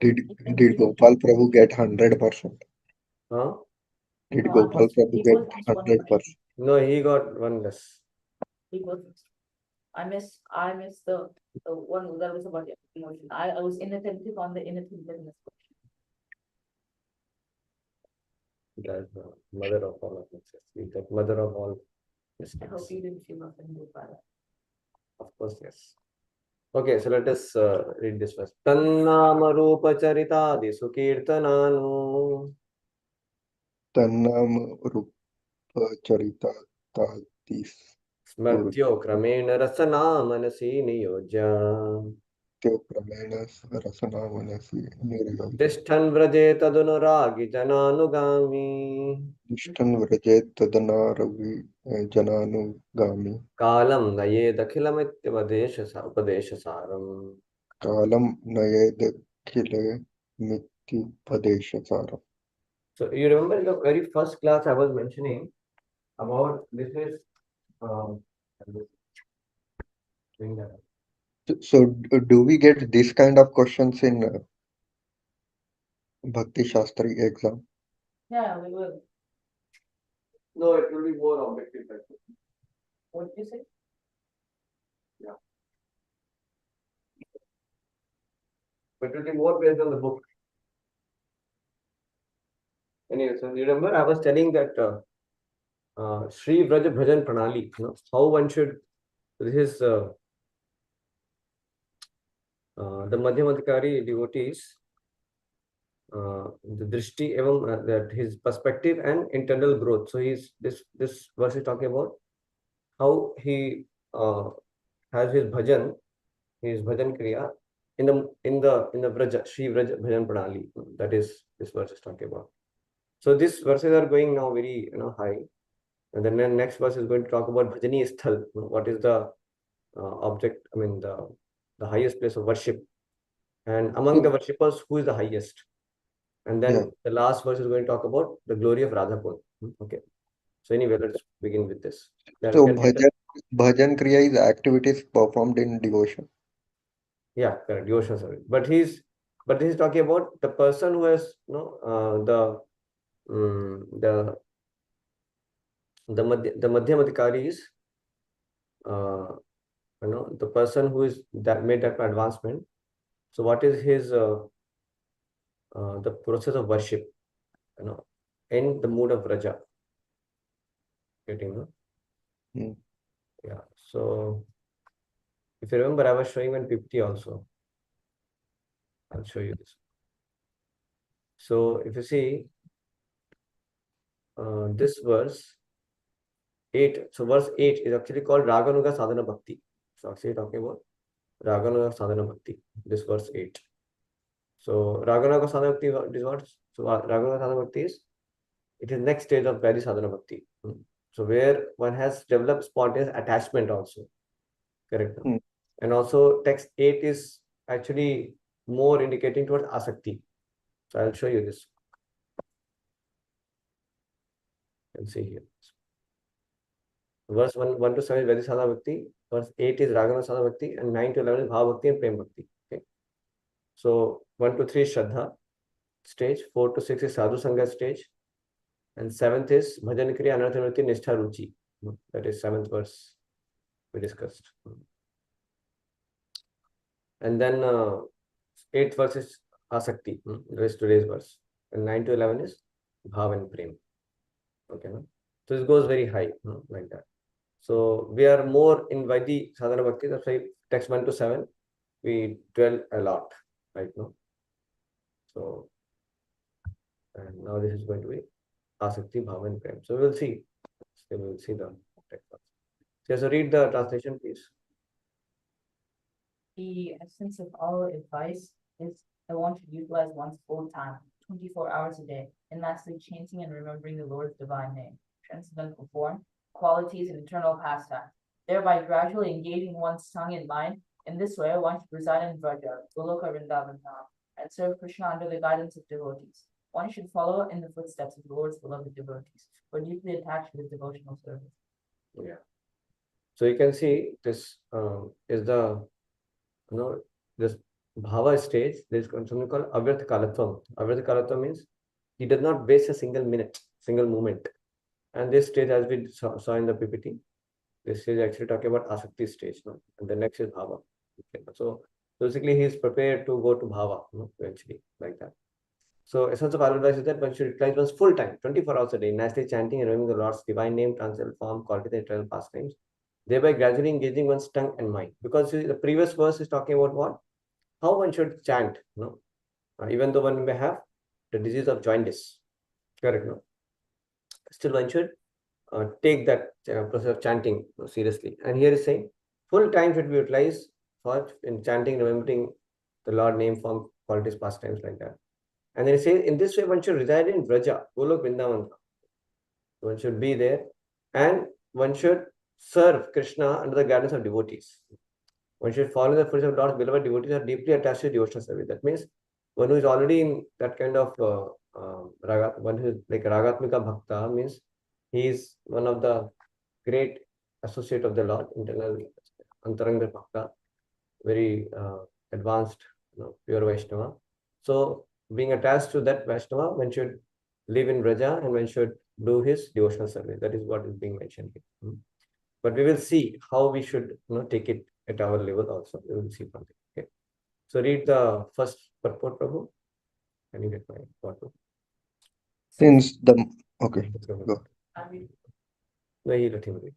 Did did Gopal Prabhu get 100%? Huh? Did No, Gopal almost. Prabhu He get was almost 100%? No, he got one less. He was. I missed the one that was about emotion. I was inattentive on the inattentiveness question. That's the mother of all of mistakes. That mother of all I hope mistakes. you didn't feel offended by that. Of course, yes. Okay, so let us read this first. Tannama rupa charitadi sukirtananu Tannam Rupacharita Tadis स्मर्त्यो क्रमेण रसना मनसि नियोज्य Pramena Rasana Manasi Niryoja तिष्ठन् व्रजे तदनुरागि जनानुगामी Dishtan Vrajet Tadana Jananugami कालं नयेदखिलमित्युपदेश उपदेशसारम्. Kalam Nayedakile Miti Padeshasaram. So you remember in the very first class I was mentioning about this is doing that. So, do we get this kind of questions in Bhakti Shastri exam? Yeah, we will. No, it will be more objective. What did you say? Yeah. But it will be more based on the book. Anyway, so you remember I was telling that Sri Vraja Bhajan Pranali, you know, how one should, this is the Madhyamadikari devotees, the drishti, evam, that his perspective and internal growth. So this verse is talking about how he has his bhajan kriya in the Vraja, Sri Vraja Bhajan Pranali. That is this verse is talking about. So these verses are going now very high. And then the next verse is going to talk about Bhajani Sthal. What is the object? I mean the highest place of worship. And among the worshippers, who is the highest? And then the last verse is going to talk about the glory of Radhakund. Okay. So anyway, let's begin with this. So, Bhajan Kriya is activities performed in devotion. Yeah, correct. Devotional service. But he's talking about the person who has the Madhyamadikari is the person who is that made that advancement. So what is his the process of worship, in the mood of Raja. Getting yeah. So if you remember, I was showing one 50 also. I'll show you this. So if you see this verse 8, so verse 8 is actually called Raganuga Sadhana Bhakti. So actually talking about Raganuga Sadhana Bhakti, this verse 8. So Raganuga Sadhana Bhakti is what? So Raganuga Sadhana Bhakti is, it is next stage of Vaidhi Sadhana Bhakti. So where one has developed spontaneous attachment also. Correct. And also text 8 is actually more indicating towards asakti. So I'll show you this. You can see here. Verse 1 to 7 is Vaidhi Sadhana Bhakti. Verse 8 is Raganuga Sadhana Bhakti. And 9 to 11 is Bhava Bhakti and Prem Bhakti. Okay. So 1 to 3 is Shraddha stage. 4 to 6 is Sadhu Sangha stage. And 7th is Bhajan Kriya Anartha Nishtha Ruchi. That is 7th verse we discussed. And then 8th verse is Asakti, rest today's verse. And 9 to 11 is Bhav and Prem. Okay, no? So this goes very high, like that. So we are more in Vaidhi Sadhana Bhakti, that's why text 1 to 7, we dwell a lot, right now. So, and now this is going to be Asakti, Bhav and Prem. So we'll see. So we'll see the text. So read the translation, please. The essence of all advice is that one should utilize one's full time, 24 hours a day, in lastly chanting and remembering the Lord's divine name, transcendental form, qualities, and eternal pastime, thereby gradually engaging one's tongue and mind. In this way, one should reside in Vraja, Goloka Vrindavan Dham, and serve Krishna under the guidance of devotees. One should follow in the footsteps of the Lord's beloved devotees, who are deeply attached to his devotional service. Yeah. So you can see this is the this Bhava stage, there is something called Avyartha Kalatvam. Avyartha Kalatvam means he does not waste a single minute, single moment. And this stage, as we saw in the PPT, this is actually talking about Asakti stage, no? And the next is Bhava. Okay. So basically, he is prepared to go to Bhava, no? Eventually, like that. So essence of our advice is that one should utilize one's full time, 24 hours a day, nicely chanting and remembering the Lord's divine name, transcendental form, quality, and eternal pastimes, thereby gradually engaging one's tongue and mind. Because the previous verse is talking about what? How one should chant, no? Even though one may have the disease of jaundice, correct, no? Still one should take that process of chanting seriously. And here is saying, full time should be utilized for in chanting, remembering the Lord name, form, qualities, pastimes, like that. And then it says, in this way, one should reside in Vraja, Golok Vrindavan. One should be there, and one should serve Krishna under the guidance of devotees. One should follow the footsteps of Lord's beloved devotees are deeply attached to devotional service. That means one who is already in that kind of one who is like Ragatmika Bhakta means he is one of the great associate of the Lord, internal Antaranga Bhakta, very advanced, pure Vaishnava. So being attached to that Vaishnava, one should live in Braja and one should do his devotional service. That is what is being mentioned here. But we will see how we should take it at our level also. We will see from there. Okay. So read the first purport, Prabhu. Can you get my purport? Since the okay, go. No, he let him read.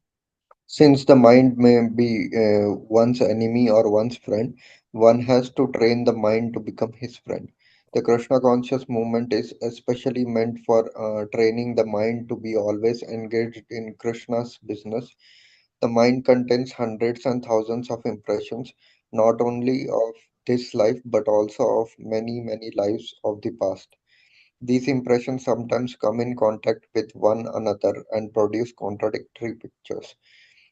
Since the mind may be one's enemy or one's friend, one has to train the mind to become his friend. The Krishna conscious movement is especially meant for training the mind to be always engaged in Krishna's business. The mind contains hundreds and thousands of impressions, not only of this life but also of many, many lives of the past. These impressions sometimes come in contact with one another and produce contradictory pictures.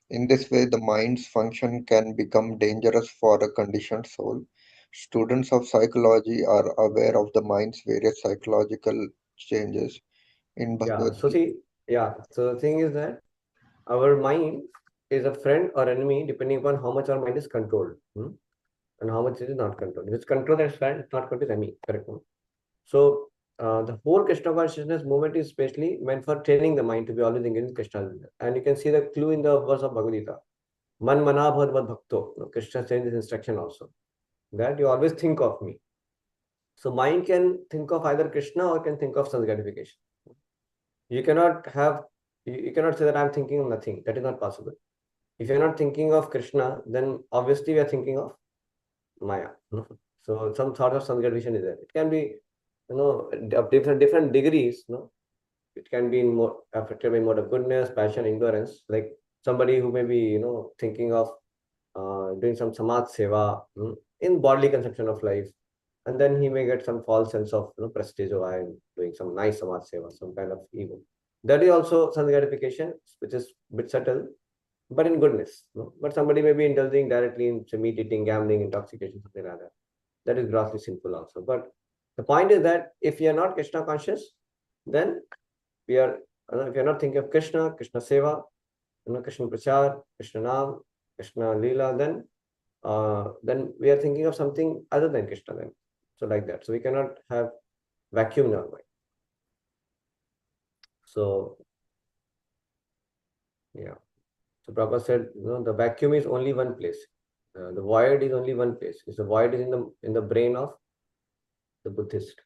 In this way, the mind's function can become dangerous for a conditioned soul. Students of psychology are aware of the mind's various psychological changes. In Yeah. Bhagavad So Gita, see, yeah. So the thing is that our mind is a friend or enemy depending upon how much our mind is controlled, and how much it is not controlled. If it's controlled, that's friend. It's not controlled, enemy. Correct. No? So the whole Krishna consciousness movement is specially meant for training the mind to be always engaged in Krishna. And you can see the clue in the verse of Bhagavad Gita. Man mana bhavad vad bhakto. Krishna saying this instruction also. That you always think of me. So mind can think of either Krishna or can think of sense gratification. You cannot have, you cannot say that I'm thinking of nothing. That is not possible. If you're not thinking of Krishna, then obviously we are thinking of Maya. So some sort of sense gratification is there. It can be, of different degrees. It can be more affected by mode of goodness, passion, ignorance. Like somebody who may be, thinking of doing some samaj seva in bodily conception of life, and then he may get some false sense of prestige. Oh, I am doing some nice samaj seva, some kind of evil. That is also some gratification, which is a bit subtle, but in goodness. But somebody may be indulging directly in some meat eating, gambling, intoxication, something like that. That is grossly sinful also. But the point is that if you are not Krishna conscious, then we are, if you're not thinking of Krishna, Krishna Seva, Krishna Prachar, Krishna Nam, Krishna Leela, then we are thinking of something other than Krishna then. So like that. So we cannot have vacuum in our mind. So yeah. So Prabhupada said, the vacuum is only one place. The void is only one place. The void is in the brain of the Buddhist.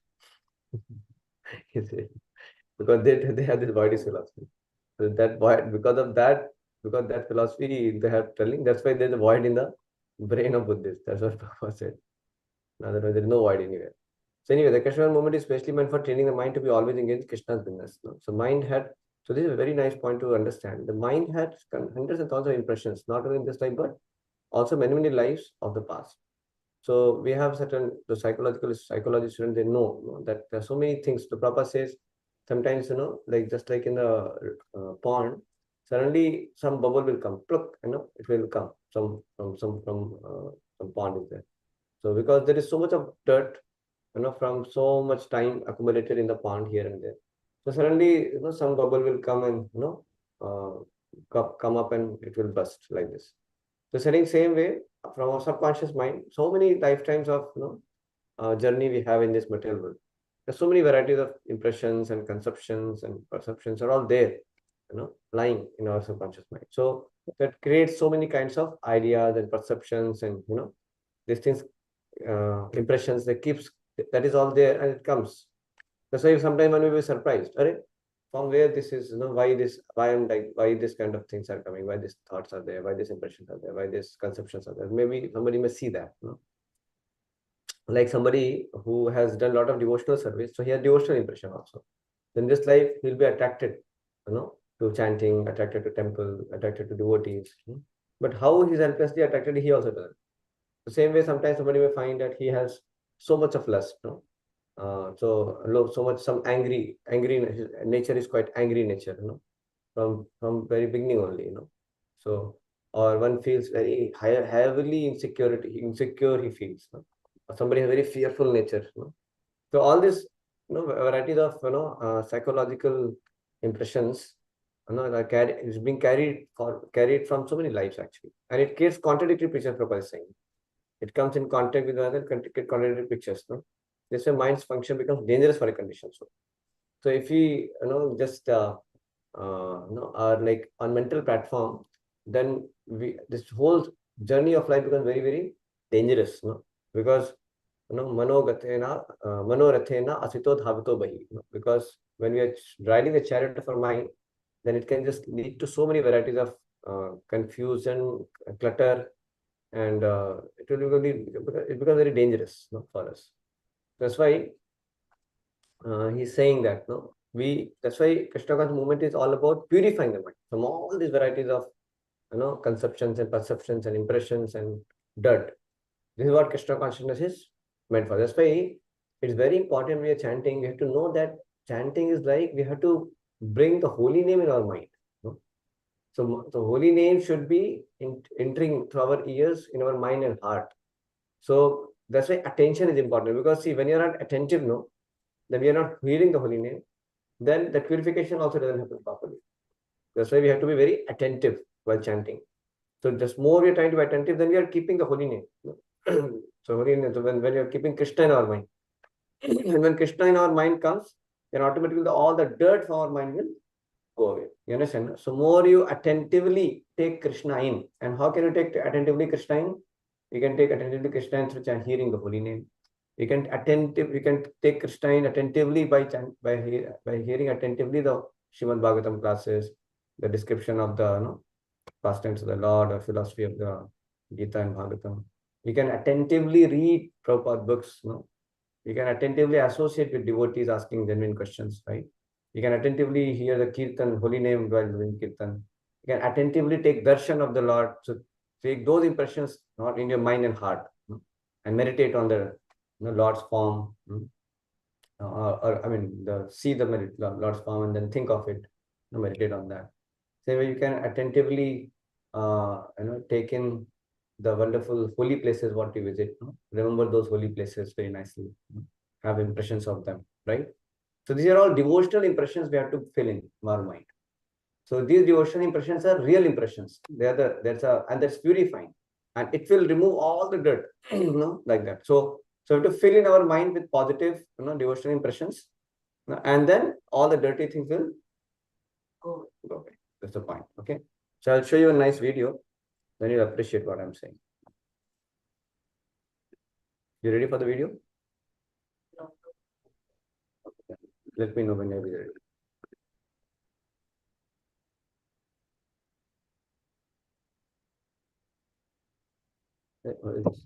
Because they have this voidist philosophy. So that void, because that philosophy they have telling, that's why there's a void in the brain of Buddhists. That's what Prabhupada said. Otherwise, there is no void anywhere. So anyway, the Krishna movement is specially meant for training the mind to be always engaged in Krishna's business. So mind had, so this is a very nice point to understand. The mind had hundreds and thousands of impressions, not only in this life, but also many, many lives of the past. So we have certain, the psychology students, they know, that there are so many things. The Prabhupada says, sometimes, like just like in the pond, suddenly some bubble will come, pluck, it will come, some pond is there. So because there is so much of dirt, from so much time accumulated in the pond here and there. So suddenly, some bubble will come and, come up and it will burst like this. So setting same way, from our subconscious mind, so many lifetimes of journey we have in this material world. There's so many varieties of impressions and conceptions and perceptions are all there, lying in our subconscious mind. So that creates so many kinds of ideas and perceptions and these things, impressions that is all there and it comes. That's why sometimes one will be surprised. From where this is, why I'm like, why this kind of things are coming, why these thoughts are there, why these impressions are there, why these conceptions are there. Maybe somebody may see that, like somebody who has done a lot of devotional service, so he has devotional impression also. In this life, he'll be attracted, to chanting, attracted to temple, attracted to devotees. But how he's helplessly attracted, he also doesn't. The same way, sometimes somebody may find that he has so much of lust, so much some angry nature is quite angry nature, from very beginning only, So, or one feels very heavily insecure he feels, or somebody has very fearful nature, So all this, varieties of psychological impressions, is being carried from so many lives actually, and it creates contradictory pictures. Prabhupada is saying it comes in contact with another contradictory pictures. No, this way mind's function becomes dangerous for a condition. So if we just are like on mental platform, then this whole journey of life becomes very very dangerous, because manorathena asito dhavito bahi, because when we are riding the chariot of our mind, then it can just lead to so many varieties of confusion, clutter, and it becomes very dangerous, for us. That's why he's saying that that's why Krishna conscious movement is all about purifying the mind from all these varieties of conceptions and perceptions and impressions and dirt. This is what Krishna consciousness is meant for. That's why it's very important we are chanting. We have to know that chanting is like we have to bring the holy name in our mind. So the holy name should be entering through our ears, in our mind and heart. So that's why attention is important, because see, when you're not attentive, then we are not hearing the holy name, then the purification also doesn't happen properly. That's why we have to be very attentive while chanting. So just more we are trying to be attentive, then we are keeping the holy name. So holy name, so when you are keeping Krishna in our mind, and when Krishna in our mind comes, then automatically all the dirt from our mind will go away. You understand? So more you attentively take Krishna in. And how can you take attentively Krishna in? You can take attentively Krishna in through hearing the holy name. You can take Krishna in attentively by hearing attentively the Srimad Bhagavatam classes, the description of the pastimes of the Lord, or philosophy of the Gita and Bhagavatam. You can attentively read Prabhupada books. You can attentively associate with devotees asking genuine questions, right? You can attentively hear the kirtan, holy name while doing kirtan. You can attentively take darshan of the Lord. So take those impressions not in your mind and heart, and meditate on the Lord's form, or I mean, see the Lord's form and then think of it, meditate on that. Same way you can attentively, take in the wonderful holy places what you visit. Remember those holy places very nicely. Have impressions of them, right? So these are all devotional impressions we have to fill in our mind. So these devotional impressions are real impressions. And that's purifying, and it will remove all the dirt, like that. So we have to fill in our mind with positive, devotional impressions, and then all the dirty things will go away. That's the point. Okay. So I'll show you a nice video. Then you'll appreciate what I'm saying. You ready for the video? No. Okay. Let me know when you're ready. What is this?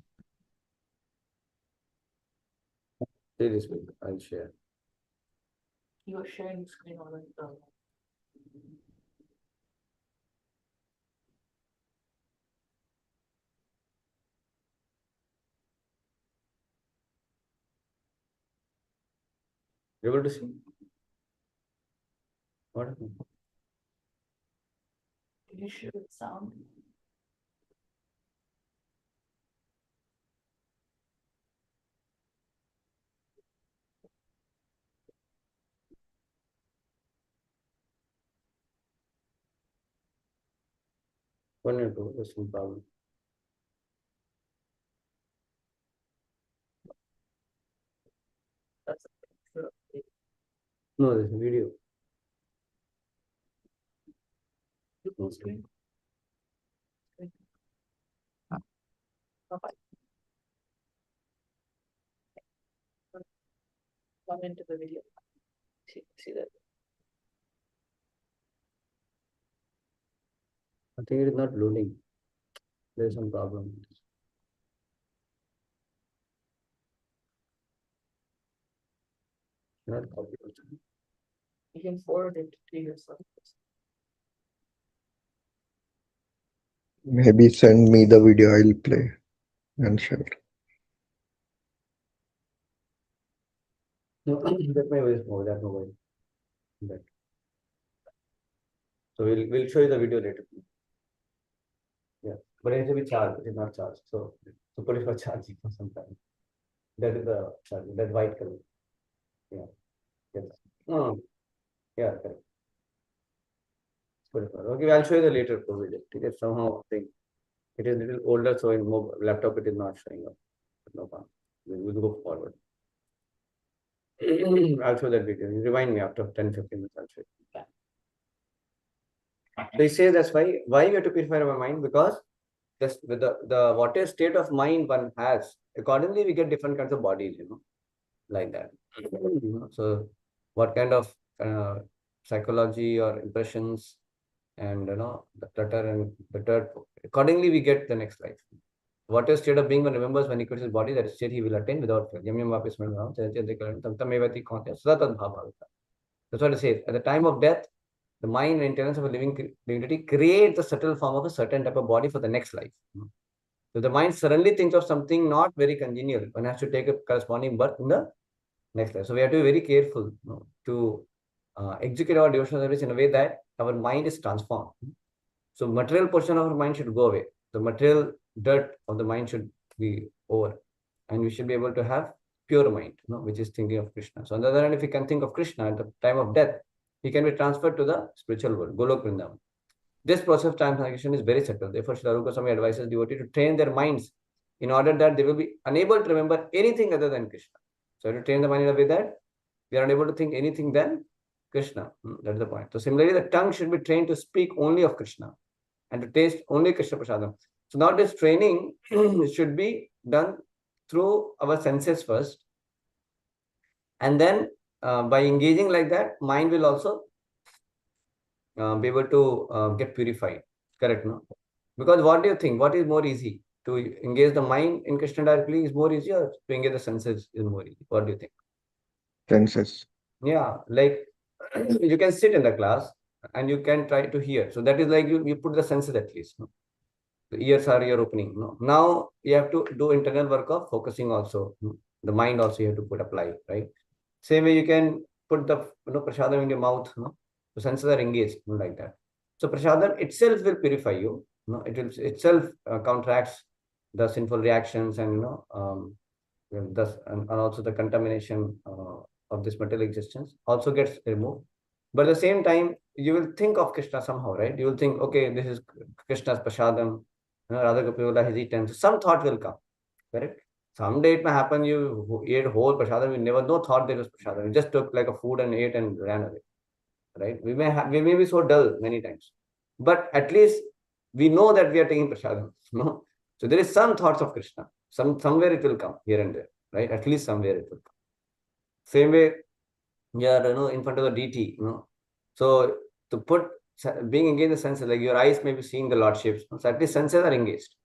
See this video. I'll share. You were sharing the screen already. You able to see? What happened? Did you share the sound? One or two, there's some problem. No, there's a video. Screen. Come into the video. See that? I think it is not loading. There's some problem. Not copy. You can forward it to yourself. Maybe send me the video, I'll play and share. No, that may be more. That no way. That. So we'll show you the video later. Yeah, but it has to be charged. It is not charged. So put it for charging for some time. That is the charging. That white color. Yeah. Yes. No. Yeah. Correct. Put it for. Okay, I'll show you the later video. Okay, somehow I think it is a little older, so in laptop it is not showing up. No problem. We'll go forward. I'll show that video. You remind me after 10-15 minutes. I'll show you. They say that's why we have to purify our mind, because just with the whatever state of mind one has, accordingly we get different kinds of bodies, like that. So what kind of psychology or impressions and the clutter and the dirt, accordingly we get the next life. Whatever state of being one remembers when he quits his body, that state he will attain without fail. That's what it says. At the time of death, the mind and intelligence of a living divinity create the subtle form of a certain type of body for the next life. So the mind suddenly thinks of something not very congenial. One has to take a corresponding birth in the next life. So we have to be very careful to execute our devotional service in a way that our mind is transformed. So material portion of our mind should go away. The material dirt of the mind should be over. And we should be able to have pure mind, which is thinking of Krishna. So on the other hand, if we can think of Krishna at the time of death, he can be transferred to the spiritual world, Golok Vrindavan. This process of transformation is very subtle. Therefore, Srila Rupa Goswami advises devotees to train their minds in order that they will be unable to remember anything other than Krishna. So to train the mind in a way that we are unable to think anything than Krishna. That's the point. So similarly, the tongue should be trained to speak only of Krishna and to taste only Krishna Prasadam. So now this training should be done through our senses first. And then by engaging like that, mind will also be able to get purified. Correct, no? Because what do you think? What is more easy? To engage the mind in Krishna directly is more easy, or to engage the senses is more easy? What do you think? Senses. Yeah, like you can sit in the class and you can try to hear. So that is like you put the senses at least. No? The ears are your opening. No? Now you have to do internal work of focusing also. No? The mind also you have to apply, right? Same way you can put the prasadam in your mouth. No? The senses are engaged, like that. So prasadam itself will purify you. It will itself counteracts the sinful reactions and thus and also the contamination of this material existence also gets removed. But at the same time, you will think of Krishna somehow, right? You will think, okay, this is Krishna's prasadam. Radha Gopiola has eaten. So some thought will come, correct? Someday it may happen you ate whole prasadam, you never no thought there was prasadam. You just took like a food and ate and ran away, right? We may be so dull many times, but at least we know that we are taking prasadam. No? So there is some thoughts of Krishna. Somewhere it will come here and there, right? At least somewhere it will come. Same way, you are in front of the deity. So to put being engaged in the senses, like your eyes may be seeing the lordships. So at least senses are engaged.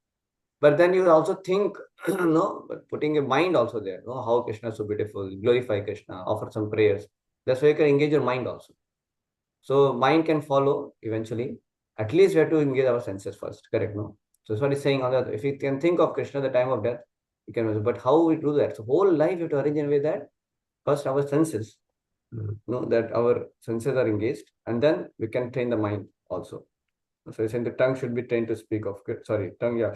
But then you also think, but putting your mind also there. How Krishna is so beautiful. Glorify Krishna. Offer some prayers. That's why you can engage your mind also. So mind can follow eventually. At least we have to engage our senses first. Correct, no? So that's what he's saying on that. If we can think of Krishna at the time of death, we can. But how we do that? So whole life you have to arrange in a way that first our senses, that our senses are engaged, and then we can train the mind also. So he's saying the tongue should be trained to speak of tongue, yeah,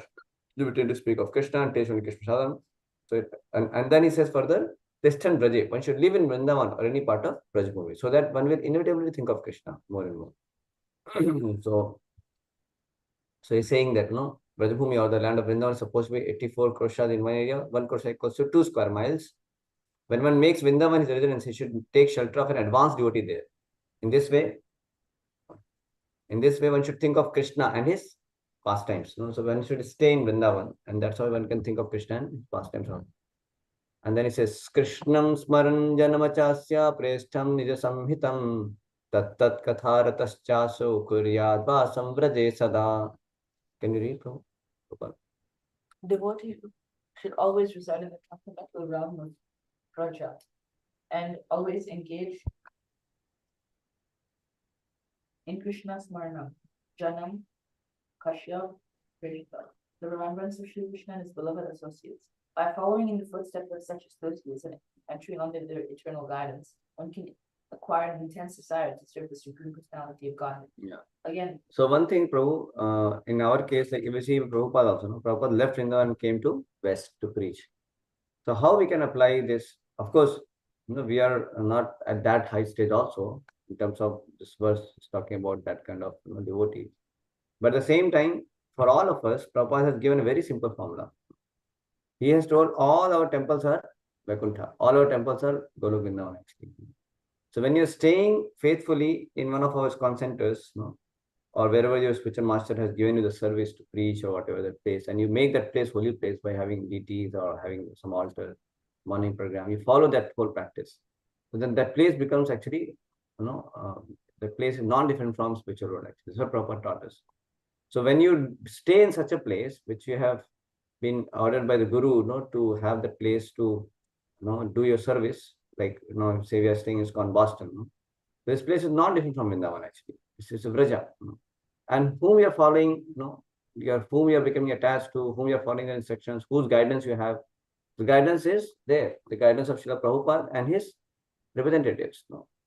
should be trained to speak of Krishna and taste only Krishna Sadam. So and then he says further, distant Braja. One should live in Vrindavan or any part of Brajbhumi, so that one will inevitably think of Krishna more and more. So he's saying that Brajbhumi or the land of Vrindavan is supposed to be 84 kroshas in one area. 1 krosha equals to 2 square miles. When one makes Vrindavan his residence, he should take shelter of an advanced devotee there. In this way, one should think of Krishna and his pastimes. So one should stay in Vrindavan, and that's how one can think of Krishna and his pastimes. And then it says, Krishnam smaran janamachasya preshtham nija samhitam tat tat katharataschaso kuryad vasam vraje sada. Can you read, Prabhupada? Devotee should always reside in the transcendental realm of Raja and always engage in Krishna Smarana, Janam, Kashyap, Kripa, the remembrance of Shri Krishna and his beloved associates. By following in the footsteps of such associates and entering under their eternal guidance, one can acquire an intense desire to serve the supreme personality of God. Yeah. Again. So one thing, Prabhu, in our case, like if you see Prabhupada also, Prabhupada left Vrindavan and came to West to preach. So how we can apply this? Of course, we are not at that high stage also in terms of this verse is talking about that kind of devotee. But at the same time, for all of us, Prabhupada has given a very simple formula. He has told all our temples are Vaikuntha. All our temples are Golok Vrindavan actually. So when you're staying faithfully in one of our ISKCON centers, or wherever your spiritual master has given you the service to preach or whatever that place, and you make that place holy place by having deities or having some altar, morning program, you follow that whole practice. So then that place becomes actually, the place is non-different from spiritual world actually. This is what Prabhupada taught us. So when you stay in such a place, which you have been ordered by the Guru, to have the place to, do your service, like, say we are staying in ISKCON Boston, this place is not different from Vrindavan actually. This is a Vraja. And whom we are following, whom we are becoming attached to, whom we are following the instructions, whose guidance you have. The guidance is there. The guidance of Srila Prabhupada and his representatives.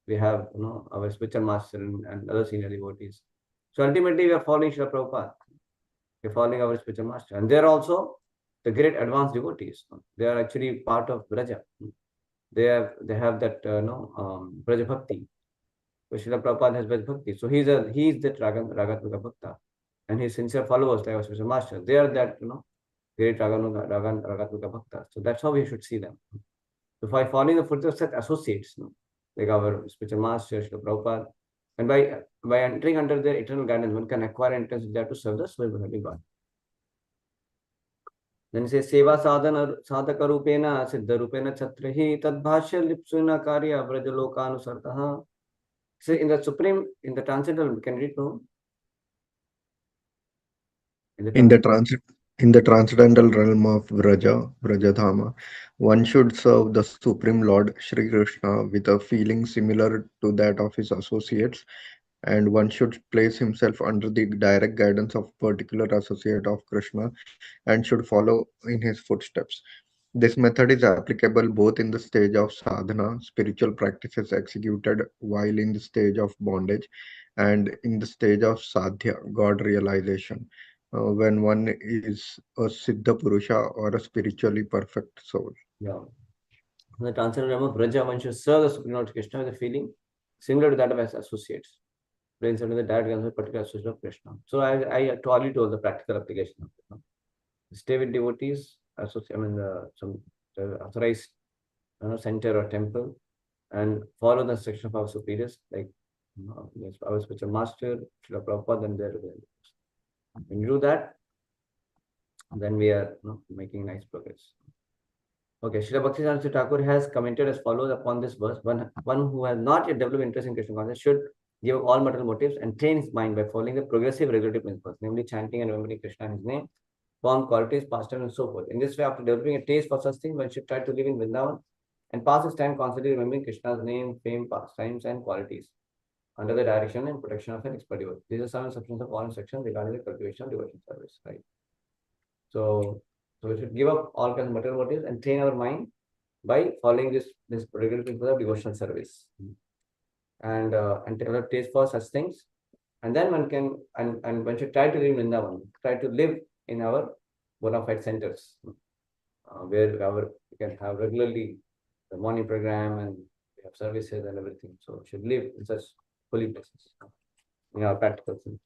We have, our spiritual master and other senior devotees. So ultimately, we are following Srila Prabhupada. We are following our spiritual master. And they are also the great advanced devotees. They are actually part of Vraja. They have that, Vraja Bhakti. So Srila Prabhupada has Vraja Bhakti. So he is that Ragatmika Bhakta. And his sincere followers, like our spiritual master, they are that, great Ragatmika Bhakta. So that's how we should see them. So by following the footsteps of such associates, like our spiritual master, Srila Prabhupada, and by entering under their eternal guidance, one can acquire entrance there to serve the soul of God. Then he says, Seva sadhana sadhaka rupena siddha rupena chatrahi tadbhashya lipsuna karya vrajalokanu. So in the transcendental, can you read no? In the transcendental realm of Vrajadhama, one should serve the Supreme Lord Sri Krishna with a feeling similar to that of his associates, and one should place himself under the direct guidance of particular associate of Krishna and should follow in his footsteps. This method is applicable both in the stage of sadhana, spiritual practices executed while in the stage of bondage, and in the stage of sadhya, God realization, when one is a Siddha Purusha or a spiritually perfect soul. Yeah. In the transcendental realm of Vraja, one should serve the Supreme Lord Krishna with a feeling similar to that of his associates. Brings under the direct guidance of particular associate of Krishna. So I already told the practical application of it. Stay with devotees, some authorized center or temple, and follow the instruction of our superiors, like our spiritual master, Srila Prabhupada, and their representatives. When you do that, then we are making nice progress. Okay, Srila Bhakti Thakur has commented as follows upon this verse. One who has not yet developed interest in Krishna consciousness should give up all material motives and train his mind by following the progressive regulative principles, namely chanting and remembering Krishna and his name, form, qualities, pastime, and so forth. In this way, after developing a taste for such things, one should try to live in Vrindavan and pass his time constantly remembering Krishna's name, fame, pastimes, and qualities under the direction and protection of an expert devotee. These are some substance of all instructions regarding the cultivation of devotion service, right? So we should give up all kinds of material motives and train our mind by following this regular principle of devotional service, and develop taste for such things. And then one can and one should try to live in Vrindavan, try to live in our bona fide centers, where we can have regularly the morning program and we have services and everything. So we should live in such holy places in our practical sense.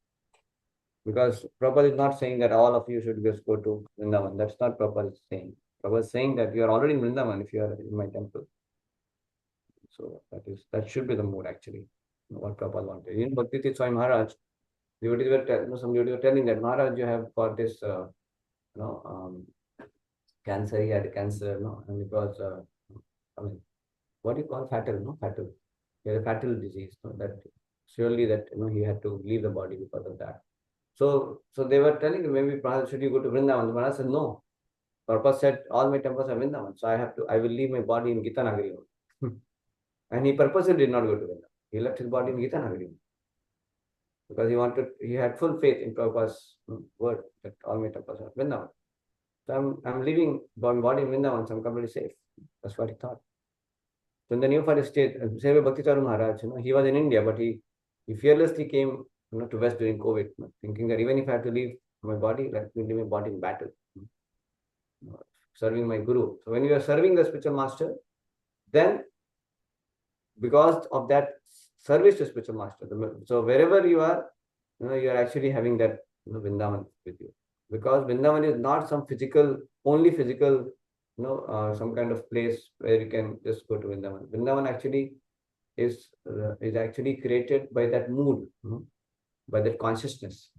Because Prabhupada is not saying that all of you should just go to Vrindavan. That's not Prabhupada is saying. Prabhupada is saying that you are already in Vrindavan if you are in my temple. So that should be the mood actually. What Prabhupada wanted. In Bhakti Swami Maharaj, some devotees were telling that Maharaj, you have got this, you know, cancer. He had cancer, and it was, I mean, what do you call fatal? No, fatal. He had a fatal disease. That surely that he had to leave the body because of that. So they were telling him, maybe Maharaj, should you go to Vrindavan? Maharaj said no. Purpose said all my temples are Vrindavan, so I will leave my body in Gita Nagari. And he purposely did not go to Vrindavan. He left his body in Gita Nagari because he had full faith in Prabhupada's word that all my temples are Vrindavan. So I'm leaving my body in Vrindavan, so I'm completely safe. That's what he thought. So in the New Forest state, same way Bhakti Maharaj, he was in India, but he fearlessly came to West during COVID, thinking that even if I have to leave my body, let me leave my body in battle, serving my guru. So when you are serving the spiritual master, then because of that service to spiritual master, so wherever you are, you are actually having that Vrindavan with you. Because Vrindavan is not some only physical, some kind of place where you can just go to Vrindavan. Vrindavan actually is actually created by that mood, by that consciousness.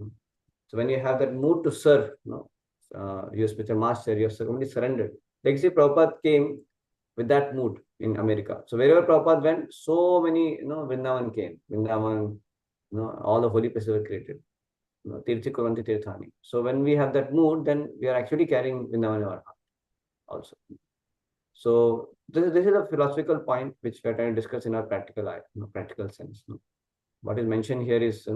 So when you have that mood to serve, your spiritual master, you're completely surrendered. Like see, Prabhupada came with that mood in America. So wherever Prabhupada went, so many, Vrindavan came. Vrindavan, all the holy places were created. Tirthi Kuranti Tirthani. So when we have that mood, then we are actually carrying Vrindavan in our heart also. So this is a philosophical point which we are trying to discuss in our practical sense. What is mentioned here is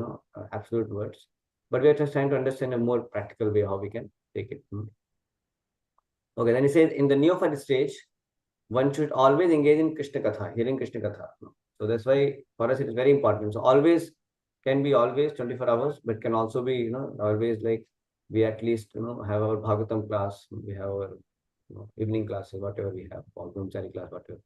absolute words, but we are just trying to understand a more practical way how we can take it. Okay, then he says in the neophyte stage, one should always engage in Krishna Katha, hearing Krishna Katha. So that's why for us it is very important. So always can be always 24 hours, but can also be always like we at least have our Bhagavatam class, we have our evening classes, whatever we have, or Brahmachari class, whatever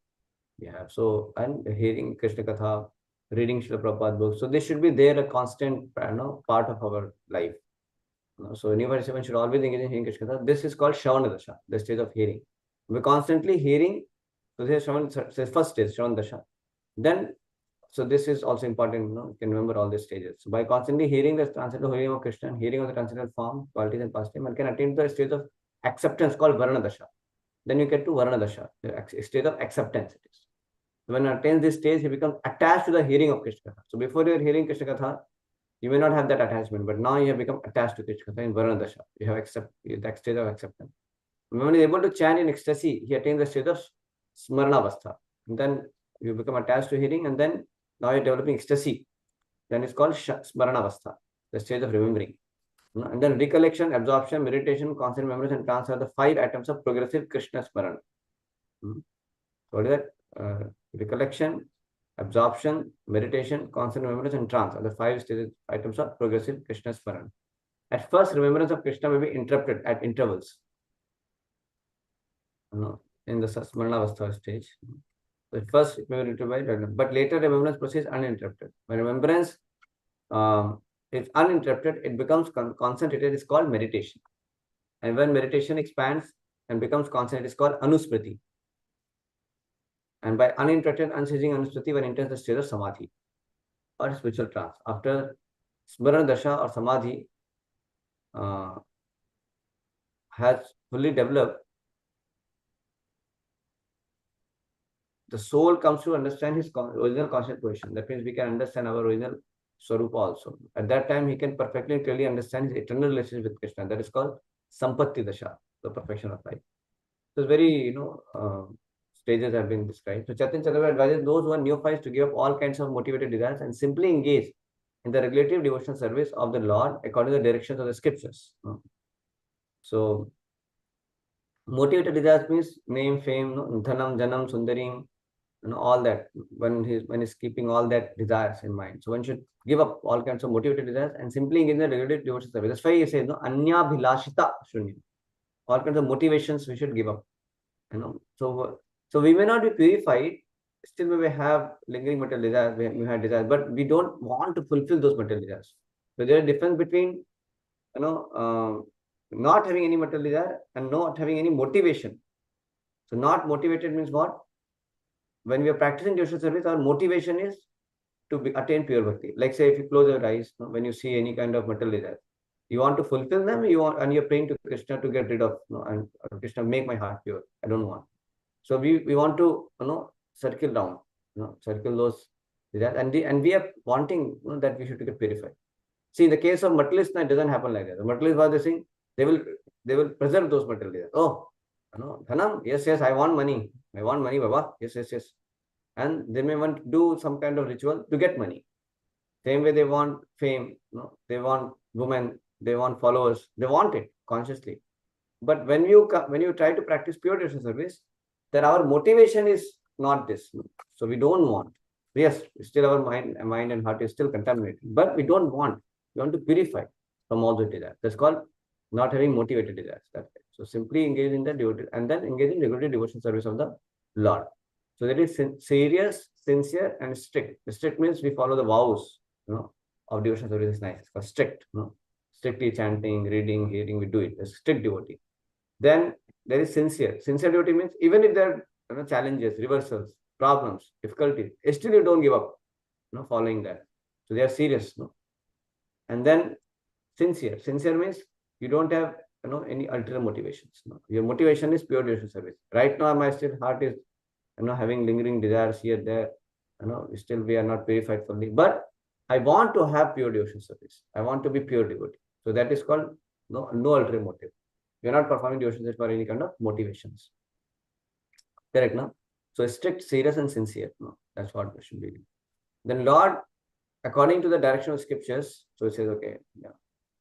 we have. So and hearing Krishna Katha, reading Srila Prabhupada books. So this should be there a constant part of our life. So neophyte should always engage in hearing Krishna Katha. This is called Shravana Dasha, the stage of hearing. We're constantly hearing. So this is first stage, Shravana Dasha. Then, so this is also important, you can remember all these stages. So by constantly hearing the transcendental hearing of Krishna, hearing of the transcendental form, qualities and pastime, one can attain the stage of acceptance called Varna Dasha. Then you get to Varna Dasha, the state of acceptance it is. When one attains this stage, he becomes attached to the hearing of Krishna Katha. So before you are hearing Krishna Katha, you may not have that attachment, but now you have become attached to Krishna Katha in Varna Dasha. You have that stage of acceptance. When one is able to chant in ecstasy, he attains the state of Smaranavastha. And then you become attached to hearing, and then now you're developing ecstasy. Then it's called Smaranavastha, the stage of remembering. And then recollection, absorption, meditation, constant remembrance, and trance are the 5 items of progressive Krishna Smarana. So what is that? Recollection, absorption, meditation, constant remembrance, and trance are the 5 items of progressive Krishna Smarana. At first, remembrance of Krishna may be interrupted at intervals. In the Smaranavastha stage. So first it may be interrupted, but later remembrance proceeds uninterrupted. When remembrance is uninterrupted, it becomes concentrated. It's called meditation. And when meditation expands and becomes constant, it is called anusmriti. And by uninterrupted, unceasing anusmriti, one enters the state of samadhi or spiritual trance. After smarana dasha or samadhi has fully developed, the soul comes to understand his original conscious position. That means we can understand our original Swarupa also. At that time, he can perfectly and clearly understand his eternal relationship with Krishna. That is called Sampatti Dasha, the perfection of life. So very, stages have been described. So Chaitanya Charitamrita advises those who are neophytes to give up all kinds of motivated desires and simply engage in the regulative devotional service of the Lord according to the directions of the scriptures. So motivated desires means name, fame, dhanam, janam, sundarim, all that. When he's keeping all that desires in mind, so one should give up all kinds of motivated desires and simply engage in the regulative devotional service. That's why he says, anya bhilashita shunya. All kinds of motivations we should give up. So we may not be purified, still we may have lingering material desires, we have desires, but we don't want to fulfill those material desires. So there is a difference between not having any material desire and not having any motivation. So not motivated means what? when we are practicing devotional service, our motivation is to attain pure bhakti. Like say, if you close your eyes, when you see any kind of material desire, you want to fulfill them, and you're praying to Krishna to get rid of, and Krishna, make my heart pure. I don't want. So we want to, circle down, circle those desires, and we are wanting, that we should get purified. See, in the case of materialists, it doesn't happen like that. The materialists, what they saying, they will preserve those material desires. Oh, dhanam, yes, I want money. I want money, Baba. Yes. And they may want to do some kind of ritual to get money. Same way they want fame, they want women, they want followers, they want it consciously. But when you try to practice pure devotional service, then our motivation is not this. So we don't want. Yes, still our mind and heart is still contaminated, but we don't want. We want to purify from all the desires. That's called not having motivated desires. That's it. So simply engage in the devoted and then engage in regular devotional service of the Lord. So that is serious, sincere, and strict. The strict means we follow the vows, of devotional service is nice. For strict, strictly chanting, reading, hearing, we do it. A strict devotee. Then there is sincere. Sincere devotee means even if there are challenges, reversals, problems, difficulties, still you don't give up, following that. So they are serious, And then sincere. Sincere means you don't have any ulterior motivations. Your motivation is pure devotional service. Right now, my still heart is having lingering desires here, there. Still we are not purified fully. But I want to have pure devotional service. I want to be pure devotee. So that is called no ulterior motive. We are not performing devotional service for any kind of motivations. Correct, no? So strict, serious, and sincere. No, that's what we should be. Then Lord, according to the direction of scriptures, so it says, okay, yeah.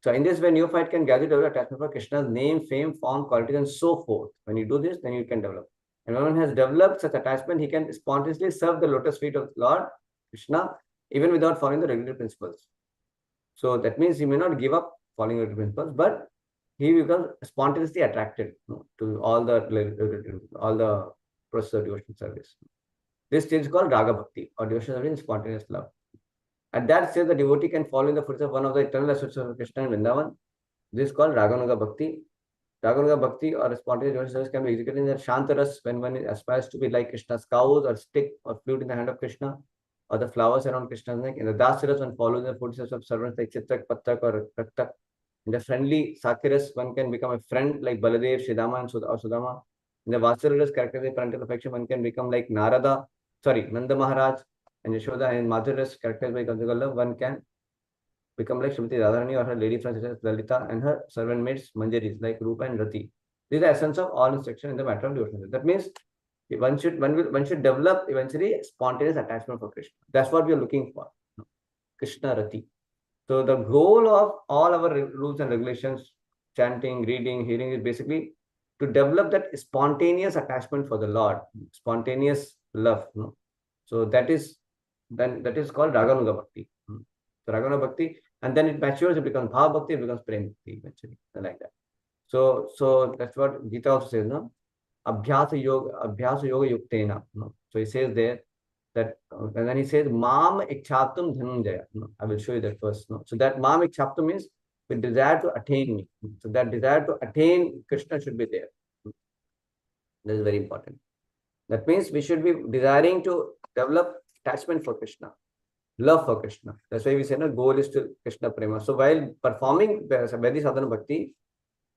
So in this way, neophyte can gather develop attachment for Krishna's name, fame, form, qualities, and so forth. When you do this, then you can develop. And when one has developed such attachment, he can spontaneously serve the lotus feet of Lord Krishna, even without following the regular principles. So that means he may not give up following regular principles, but he becomes spontaneously attracted to all the process of devotional service. This stage is called Raga Bhakti, or devotional service in spontaneous love. At that stage, the devotee can follow in the footsteps of one of the eternal associates of Krishna and Vrindavan. This is called Raganuga Bhakti. Raganuga Bhakti or spontaneous devotional service can be executed in the Shantaras when one aspires to be like Krishna's cows or stick or flute in the hand of Krishna or the flowers around Krishna's neck. In the Dasaras, one follows the footsteps of servants like Chitrak, Pattak or Raktak. In the friendly Satyaras, one can become a friend like Baladev, Shridama and Sudama. In the Vatsalaras, characterized by parental affection, one can become like Nanda Maharaj and Yashoda. And Madhuras, characterized by conjugal love, one can become like Srimati Radharani or her lady friends Lalita and her servant maids Manjaris like Rupa and Rati. This is the essence of all instruction in the matter of devotion. That means one should develop eventually spontaneous attachment for Krishna. That's what we are looking for. Krishna Rati. So the goal of all our rules and regulations, chanting, reading, hearing, is basically to develop that spontaneous attachment for the Lord, spontaneous love. So that is called Raganuga Bhakti. So Raganuga Bhakti, and then it matures, it becomes Bhava Bhakti, it becomes Prem Bhakti eventually, like that. So that's what Gita also says, no? Abhyasa yoga yuktena. So he says there that, and then he says, Mam ikshaptum dhananjaya. I will show you that first. So that Mam ikshaptum means with desire to attain me. So that desire to attain Krishna should be there. That is very important. That means we should be desiring to develop attachment for Krishna, love for Krishna. That's why we say the goal is to Krishna Prema. So while performing Vaidhi Sadhana Bhakti,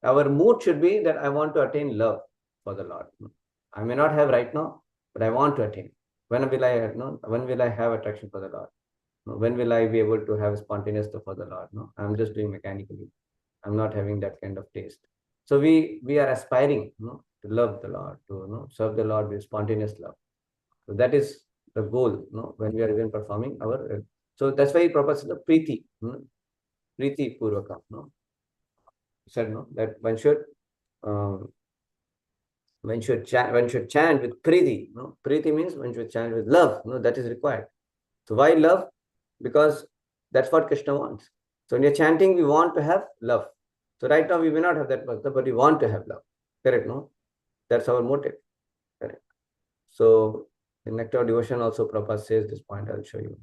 our mood should be that I want to attain love for the Lord. I may not have right now, but I want to attain. When will I have attraction for the Lord? When will I be able to have spontaneous love for the Lord? I'm just doing mechanically. I'm not having that kind of taste. So we are aspiring to love the Lord, to serve the Lord with spontaneous love. So that is the goal, when we are even performing our. So that's why he proposes the Preeti, Preeti Purvaka. He said that one should chant with Preeti. Preeti means one should chant with love. That is required. So why love? Because that's what Krishna wants. So when you're chanting, we want to have love. So right now we may not have that much, but we want to have love. Correct, no? That's our motive. Correct. So in Nectar of Devotion also Prabhupada says this point. I'll show you.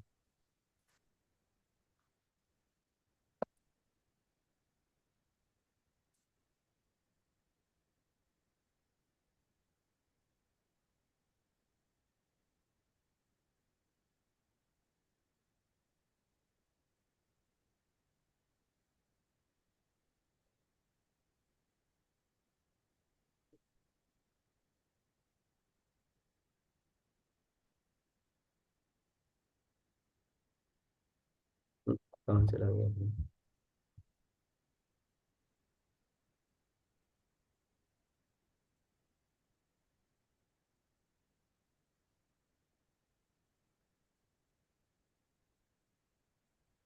कहाँ चला गया अपने?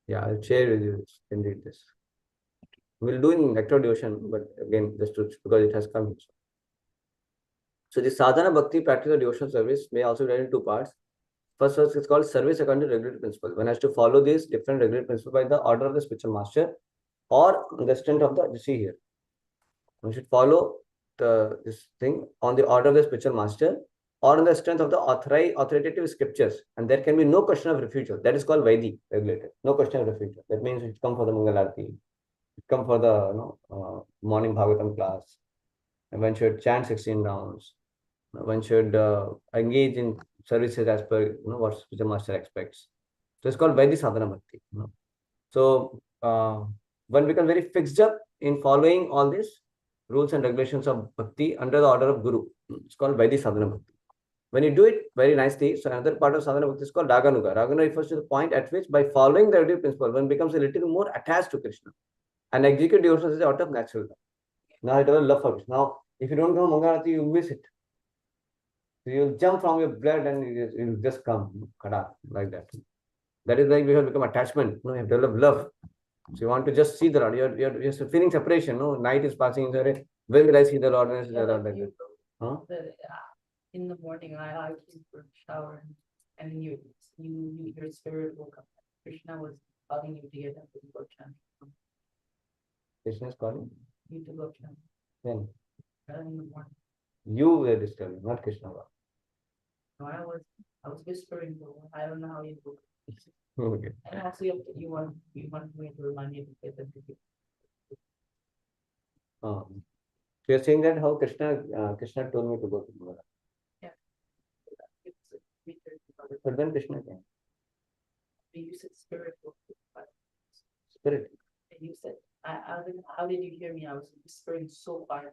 Yeah, I'll share with you this. Can read this. We'll do in lecture devotion, but again, just to, because it has come here. So the sadhana bhakti practice of devotional service may also be divided in two parts. First, it's called service according to regulatory principles. One has to follow these different regulatory principles by the order of the spiritual master or the strength of the, you see here. One should follow this thing on the order of the spiritual master or on the strength of the authoritative scriptures. And there can be no question of refusal. That is called Vaidi, regulated. No question of refusal. That means it come for the Mangalarti, it come for the morning Bhagavatam class. And one should chant 16 rounds. One should engage in services as per what spiritual master expects. So it's called Vaidhi Sadhana Bhakti. So one becomes very fixed up in following all these rules and regulations of Bhakti under the order of Guru. It's called Vaidhi Sadhana Bhakti. When you do it very nicely, so another part of Sadhana Bhakti is called Raganuga. Raganuga refers to the point at which by following the regular principle, one becomes a little more attached to Krishna and execute devotions out of natural love. Now it develops love for Krishna. Now, if you don't come Mangalarati, you miss it. So you'll jump from your blood and you'll just come, like that. That is like we have become attachment. You have developed love. So you want to just see the Lord. You're feeling separation. No, night is passing. When will I see the Lord? When I see the Lord? Like that. Huh? In the morning, I came for a shower, and your spirit woke up. Krishna was calling you to get up and go chant. Krishna is calling you to go chant. When? In the morning. You were disturbing, not Krishna. No, I was whispering. I don't know how you do. Okay. And also, you want me to remind you to get them to do. So you're saying that how Krishna told me to go to Mugara. Yeah. But then Krishna came. You said spirit. Spirit. And you said, how did you hear me? I was whispering so far.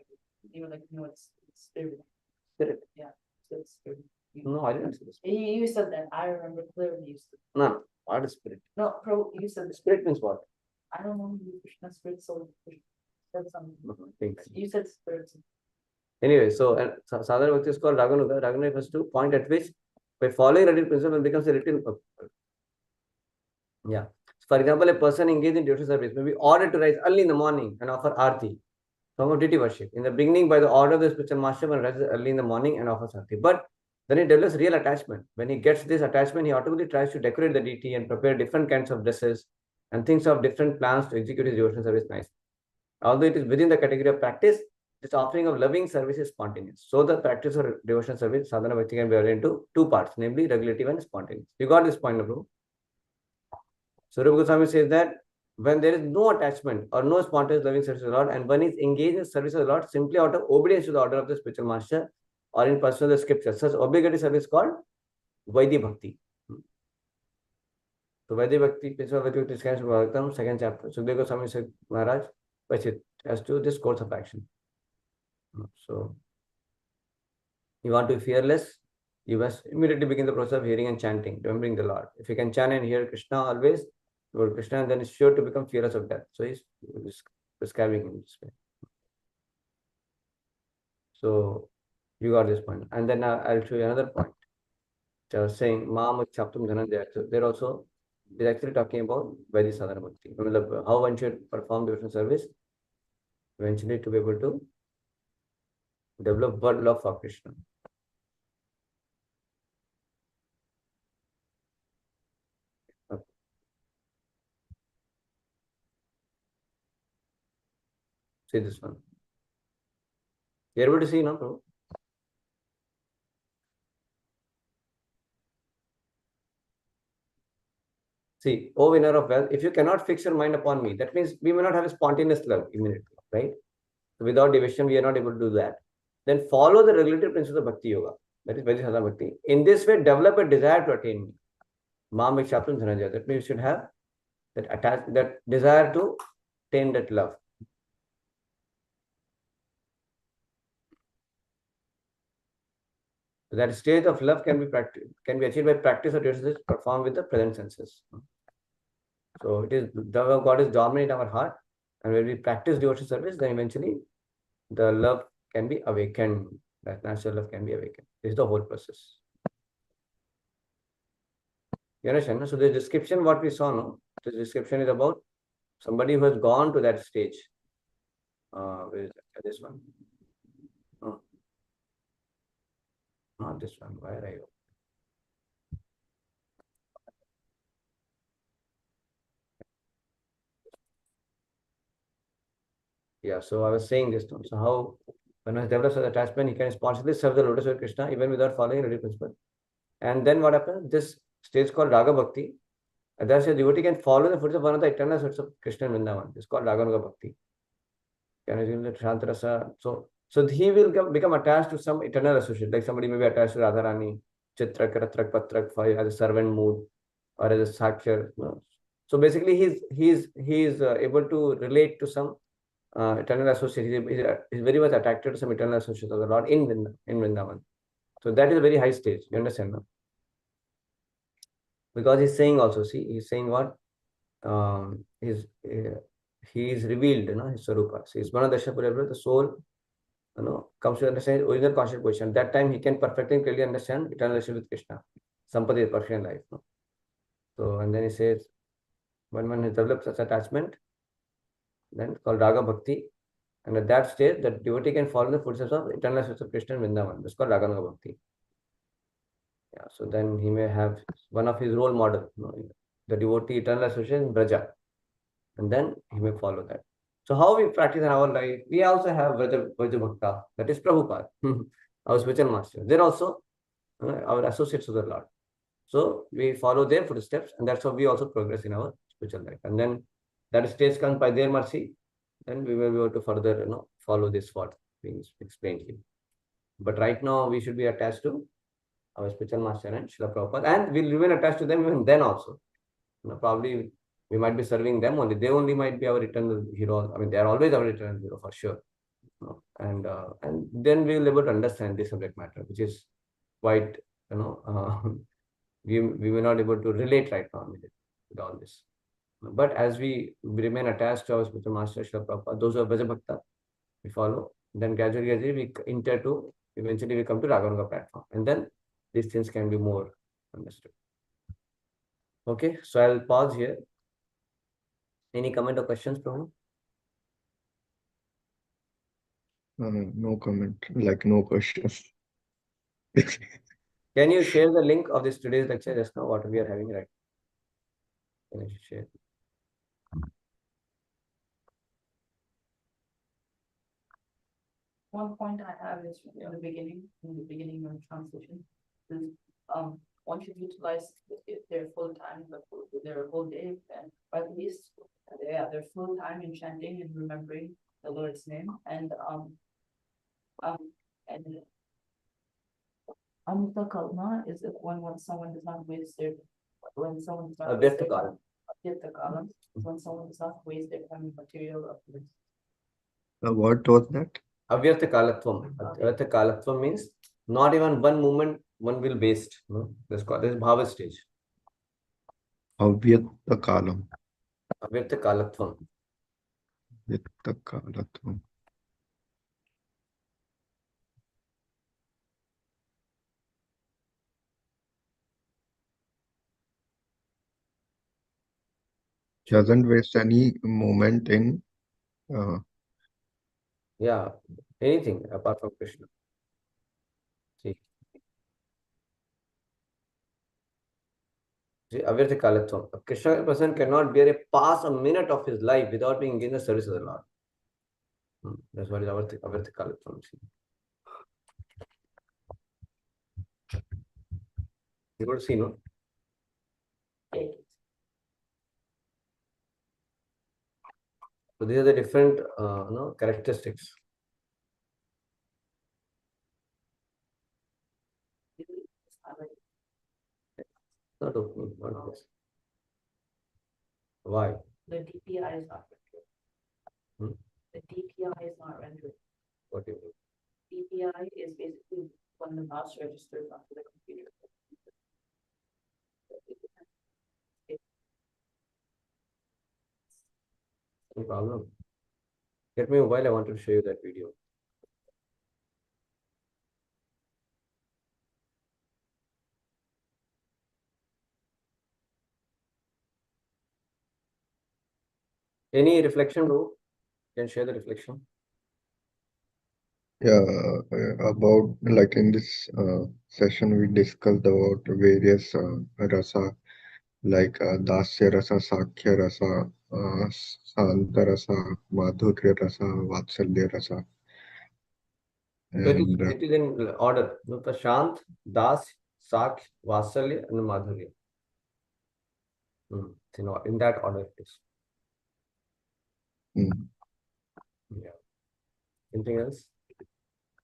You were like, no, it's spirit. Spirit. Yeah, it's spirit. No, I didn't say the spirit. You said that. I remember clearly. You said. No, what is spirit? No, you said spirit means what? I don't know. Krishna spirit soul. Said something. Thanks. You said spirit. Anyway, so Sadhana Bhakti is called Raganuga. Raganuga refers to point at which by following regular principle it becomes a little. Yeah. For example, a person engaged in devotional service may be ordered to rise early in the morning and offer arti, form of deity worship. In the beginning, by the order of the spiritual master, one rises early in the morning and offers arti. But then he develops real attachment. When he gets this attachment, he automatically tries to decorate the deity and prepare different kinds of dresses and thinks of different plans to execute his devotional service nicely. Although it is within the category of practice, this offering of loving service is spontaneous. So the practice of devotional service, sadhana bhakti, can be divided into two parts, namely regulative and spontaneous. You got this point, bro? So Rupa Goswami says that when there is no attachment or no spontaneous loving service of the Lord, and one is engaged in service of the Lord simply out of obedience to the order of the spiritual master or in pursuit of the scriptures, such obligatory service called Vaidhi Bhakti. So Vaidhi Bhakti, principle of Vaidhi Bhakti, discussion Bhagavatam, second chapter. Sukadeva Goswami said, Maharaj, as to this course of action. So you want to be fearless, you must immediately begin the process of hearing and chanting, remembering the Lord. If you can chant and hear Krishna always, Lord Krishna, then it's sure to become fearless of death. So he's prescribing in this way. So you got this point. And then I'll show you another point. I was saying, Maam Chaptum Dhananjaya. So they're also, they're actually talking about Vaidhi Sadhana Bhakti. How one should perform devotional service eventually to be able to develop word love for Krishna. Okay. See this one. You're able to see now, bro? See, O winner of wealth, if you cannot fix your mind upon me, that means we may not have a spontaneous love immediately, right? So without devotion, we are not able to do that. Then follow the regulative principles of Bhakti Yoga. That is Vaidhi Sadhana Bhakti. In this way, develop a desire to attain me. Maam Vikshaptam Dhananjaya. That means you should have that desire to attain that love. So that stage of love can be achieved by practice of devotion performed with the present senses. So it is the love of God is dominant in our heart, and when we practice devotional service, then eventually the love can be awakened. That natural love can be awakened. This is the whole process. You understand? No? So the description, what we saw, no, the description is about somebody who has gone to that stage. Where is that? This one? No, not this one. Where are you? Yeah, so I was saying this. No? So how when one develops an attachment, he can responsibly serve the lotus of Krishna even without following a principle. And then what happens? This stage called Raga Bhakti. And thus a devotee can follow the footsteps of one of the eternal sorts of Krishna and Vrindavan. It's called Raganuga Bhakti. Can assume that Shantarasa. So he will become attached to some eternal associate. Like somebody may be attached to Radharani, Chitrak, Ratrak, Patrak, for as a servant mood or as a Sakshar. No? So basically, he's able to relate to some eternal associate. He's very much attracted to some eternal associate of the Lord in Vrindavan. So that is a very high stage. You understand? No? Because he's saying also, see, he's saying what? His he is revealed, his Sarupa. So he's one of the soul, comes to understand his original conscious position. That time he can perfectly and clearly understand eternal relationship with Krishna. Sampati is perfect in life. No? So, and then he says, when one has developed such attachment, then it's called Raga Bhakti. And at that stage, the devotee can follow the footsteps of eternal relationship of Krishna and Vrindavan. It's called Raganuga Bhakti. Yeah, so then he may have one of his role model, the devotee eternal association in Braja. And then he may follow that. So how we practice in our life, we also have Vraja Bhakta, that is Prabhupada, our spiritual master. They're also our associates of the Lord. So we follow their footsteps, and that's how we also progress in our spiritual life. And then that stage comes by their mercy, then we will be able to further follow this what being explained here. But right now we should be attached to our spiritual master and Srila Prabhupada, and we'll remain attached to them even then also. Probably we might be serving them only. They only might be our eternal hero. I mean, they are always our eternal hero for sure. And then we will be able to understand this subject matter, which is quite, we may not be able to relate right now with all this. But as we remain attached to our spiritual master, Srila Prabhupada, those who are Braja Bhakta, we follow. Then gradually we enter to, eventually we come to Raganuga platform. And then these things can be more understood. Okay, so I'll pause here. Any comment or questions, Prabhu? No comment, like no questions. Can you share the link of this today's lecture just now, what we are having right now? Can you share? One point I have is in the beginning of translation, is one should utilize their full time, their whole day, and or at least their full time in chanting and remembering the Lord's name, and Amrita Kalma is when someone does not waste their when someone does not waste their Kalam. Avyakta Kalam, when someone does not waste their time in material uplifts. What was that? Avyartha Kalatvam. Avyartha Kalatvam means not even one moment one will waste. No? This is Bhava stage. Avyakta Kalam. Avyartha Kalatvam. Avyakta Kalatvam. Doesn't waste any moment in Yeah, anything apart from Krishna. See, Avyartha Kalatvam. A Krishna person cannot bear a pass a minute of his life without being in the service of the Lord. That's what is Avyartha Kalatvam. You got to see, no? So these are the different characteristics. Not opening, not this. Why? The DPI is not rendered. The DPI is not rendered. What do you mean? DPI is basically when the mouse registers onto the computer. No problem. Get me a while. I want to show you that video. Any reflection, bro? Can share the reflection. Yeah, about like in this session, we discussed about various rasa like Dasya rasa, Sakhya rasa, Santa rasa, Madhurya rasa, Vatsalya rasa, So and it is in order. No, the Shant, Das, Sakh, Vatsalya, and Madhurya. In that order it is. mm, Yeah. Anything else?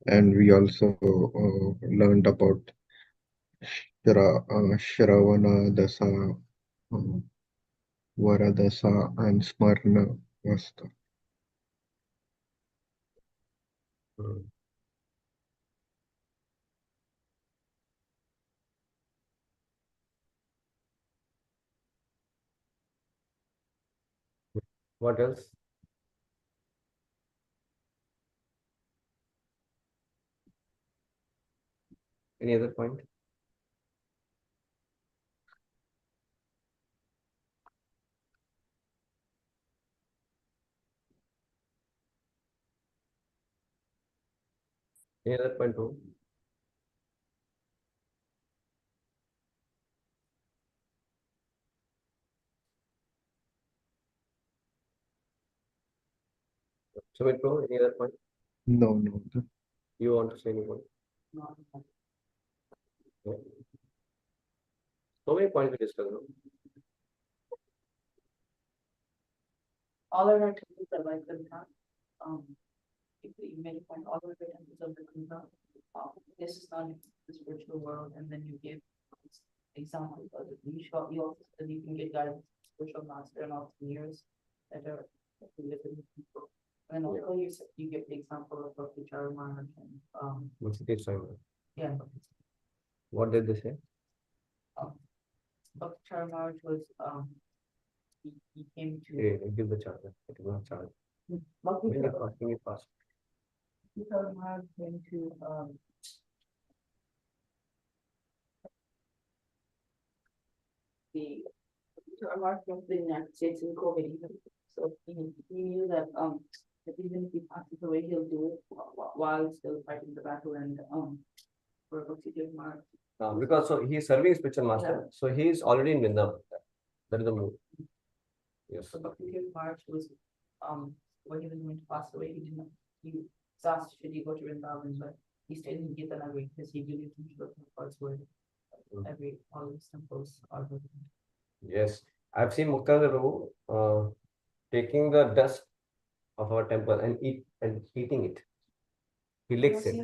and we also learned about Shravana dasa, uh, Varadasa, and Smarna Vasta. Hmm. What else? Any other point? Any other point, bro? Sumit, bro, any other point? No, no. You want to say anyone? No. Yeah. So many points we discussed, no? All of our temples are like Ganga. If you made a point, all of our temples are like Ganga. This is not the spiritual world, and then you give examples of it. You also said you can get guidance, spiritual master, and all the years that are living people. And also you get the example of Bhakti Charamana and What's the case, Simon? yeah, What did they say? Bhakti Charamana was he came to Hey, give the charger. It is not charged. Bhakti Bring it fast. Bring it fast. Charamana came to the Charamana came to the United States in COVID even. So he knew that even if he passes away, he'll do it while still fighting the battle and for Bhakti Charamana. Because so he is serving spiritual master, so he is already in Vrindavan. That is the move. Yes. So Bhakti Charamana was when he was going to pass away, he was asked should he go to Vrindavan, but he stayed in Gitanagari because he believed in Shloka God's word. All these temples are good. Yes. I've seen Muktananda Prabhu taking the dust of our temple and eating it. He licks it.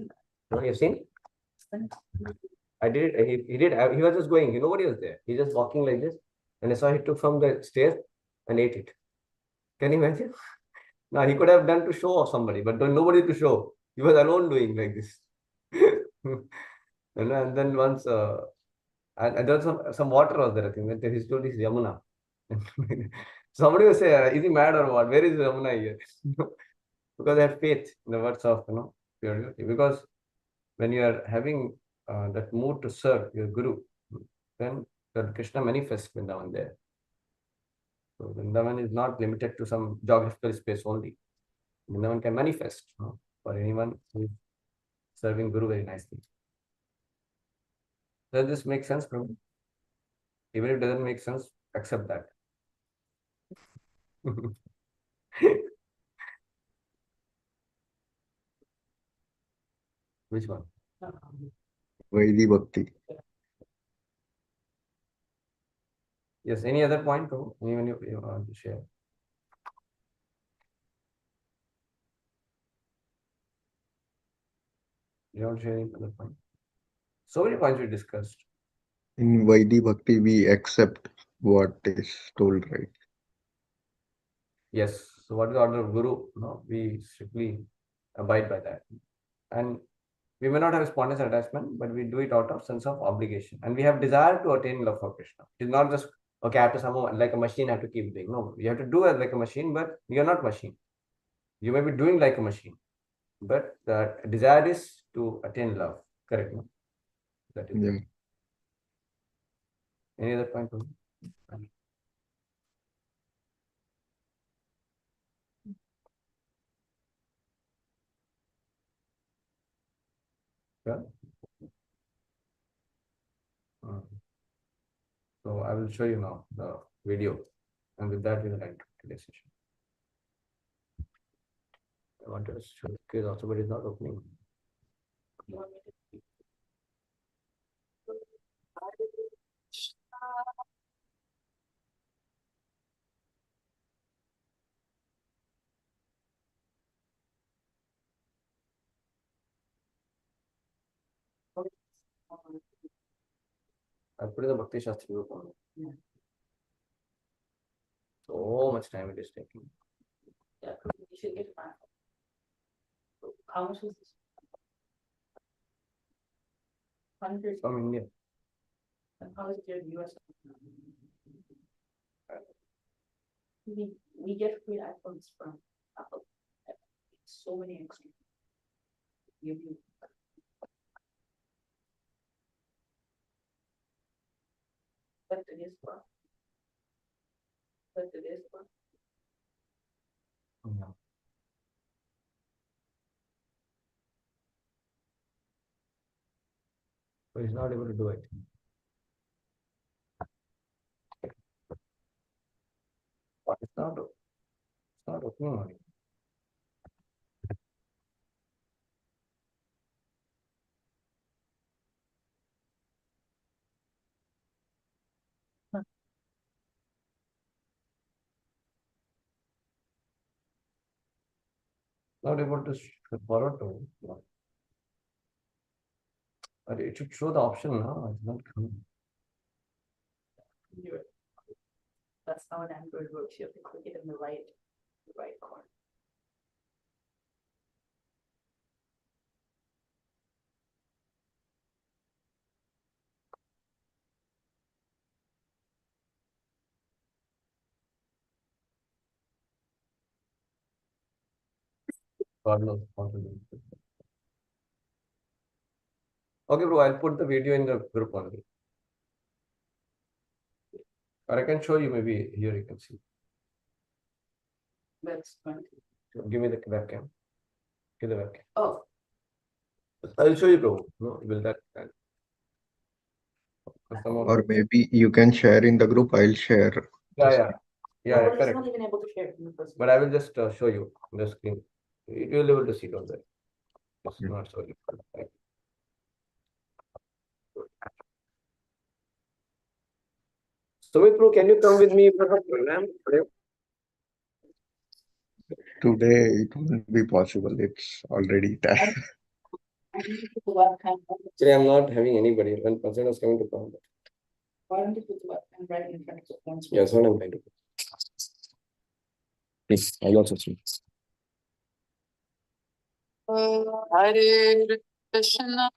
No, you've seen? I did it. He did. He was just going. Nobody was there. He just walking like this, and I saw he took from the stairs and ate it. Can you imagine? Now he could have done to show off somebody, but nobody to show. He was alone doing like this. And then once, and there was some water was there. I think that he told is Yamuna. Somebody will say, "Is he mad or what? Where is Yamuna here?" Because I have faith in the words of purity. Because when you are having that mood to serve your guru, then the Krishna manifests Vrindavan there. So Vrindavan is not limited to some geographical space only. Vrindavan can manifest for anyone who is serving Guru very nicely. Does this make sense, Prabhu? Even if it doesn't make sense, accept that. Which one? Vaidhi Bhakti. Yes, any other point, Prabhu? Anyone you want to share? You want to share any other point? So many points we discussed. In Vaidhi Bhakti, we accept what is told, right? Yes. So what is the order of Guru? No, we strictly abide by that. And we may not have a spontaneous attachment, but we do it out of sense of obligation. And we have desire to attain love for Krishna. It is not just okay, I have to somehow like a machine, I have to keep doing. No, you have to do it like a machine, but you're not machine. You may be doing like a machine, but the desire is to attain love. Correct, no? That is Yeah. it. Any other point? Yeah. So I will show you now the video, and with that we will end today's session. I want to show the quiz also, but it's not opening. I put in the Bhakti Shastri group only. Yeah. So much time it is taking. Yeah, you should get mine. How much was this? 100. From India. And how is it your US? We get free iPhones from Apple. So many extra. Give you. But it is for. But it is for. Yeah. But he's not able to do it. But it's not opening only. Not able to forward to. But it should show the option now. It's not coming. That's how an Android works. You have to click it in the right corner. God knows how to do it. Okay, bro, I'll put the video in the group only. Or I can show you, maybe here you can see. That's 20. So give me the webcam. Give the webcam. Oh, I'll show you, bro. No, will that Or maybe you can share in the group. I'll share. yeah, nobody's correct. not even able to share it in the first. But I will just show you the screen. You will be able to see, don't worry. It's Yeah. not so difficult. Right? Sumit, bro, can you come with me for the program today? Today it won't be possible. It's already time. I need to put the webcam. Today I'm not having anybody. One person was coming to come. Why don't you put the webcam right in front of the phone? Yeah, that's what I'm trying to do. Please, I'll also see. Hare Krishna.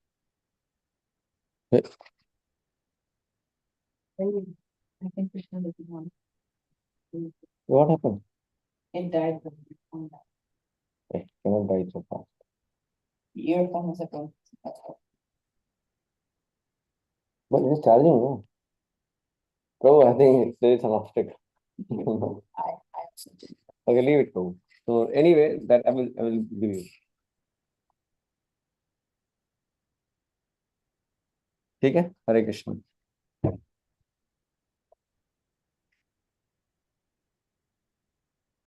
I think Krishna doesn't want. What happened? It died when your phone died. It cannot die so fast. Your phone is a phone. But it's charging, no? Bro, I think there is an obstacle. Okay, leave it, bro. So anyway, that I will give you. ठीक है? Hare Krishna.